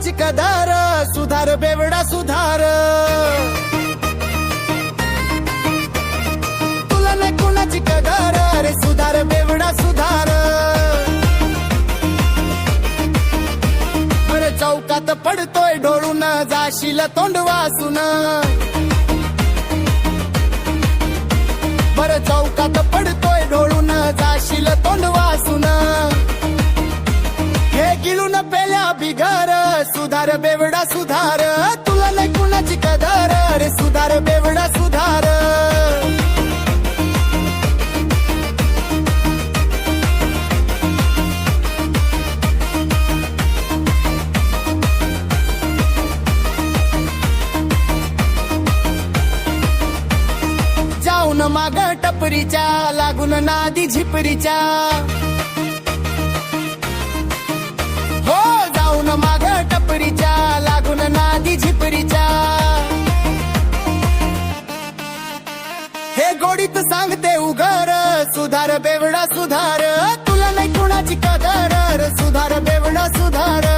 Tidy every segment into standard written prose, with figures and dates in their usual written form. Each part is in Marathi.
कुणाची कदर, सुधार बेवडा सुधार. तुला नाही कुणाची कदर, रे सुधार बेवडा सुधार. बरं चौकात पडतोय ढोळून, जाशील तोंड वासून. बरं चौकात पडतोय ढोळून, जाशील तोंड वासून. हे गिळून पेल्या बिगर, सुधार बेवडा सुधार. तुला नाही कुणाची कदर, रे सुधार बेवडा सुधार. जाऊन माग टपरीच्या, लागून नादी झिपरीच्या. हो जाऊन माग टपरीच्या, लागून नादी झिपरीच्या. हे गोडीत सांगते उगर, सुधार बेवडा सुधार. तुला नाही कुणाची कदर, सुधार बेवडा सुधार.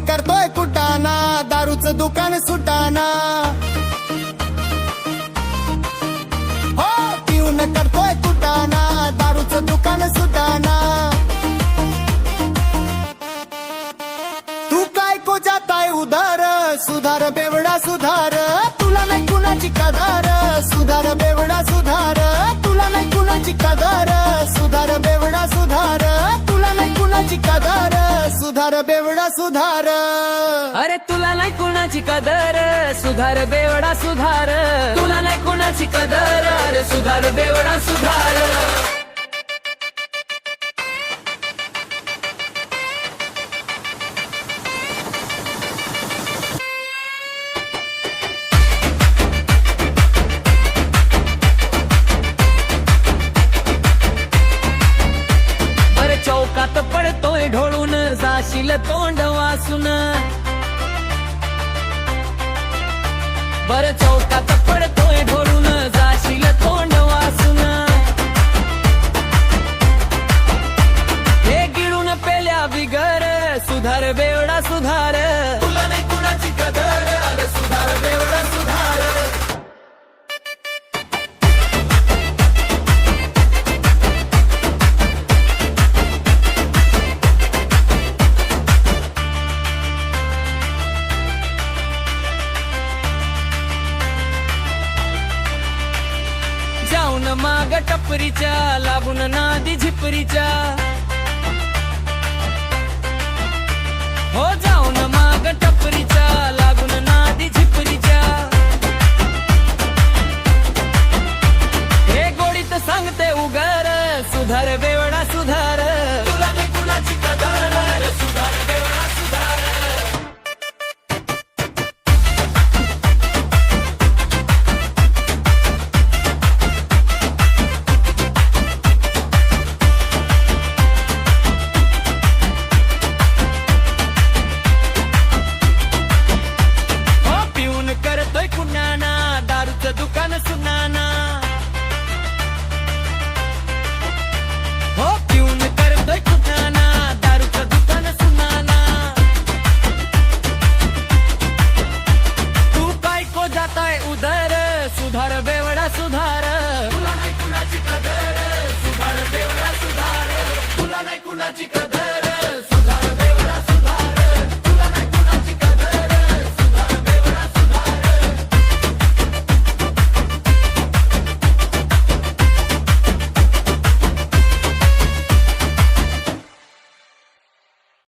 करतोय कुटाना, दारूचं दुकान सुटाना. हो पिऊन करतोय कुटाना, दारूचं दुकान सुटाना. तू काय को जाताय उधार, सुधार बेवडा सुधार. तुला नाही कुणाची कदर, सुधार बेवडा सुधार. तुला नाही कुणाची कदर, सुधार बेवडा सुधार. तुला नाही कुणाची कदर, सुधार बेवडा सुधार. अरे तुला नाही कुणाची कदर, सुधार बेवडा सुधार. तुला नाही कुणाची कदर, अरे सुधार बेवडा सुधार. बरं चौकात पडतोय ढोळून, जाशील तोंड वासून. बरं चौकात पडतोय ढोळून, जाशील तोंड वासून. हे गिळून पेल्या बिगर, सुधार बेवडा सुधार. तुला नाही कुणाची कदर, अरे सुधार बेवडा सुधार. जाऊन माग टपरीच्या, लागून नादी झिपरीच्या. हो जाऊन माग टपरीच्या, लागून नादी झिपरीच्या. हे गोडीत सांगते उगर, सुधार बेवडा सुधार. तुला नाही कुणाची कदर, सुधार बेवडा सुधार. करतोय कुणाना, दारूचं दुकान सुनाना.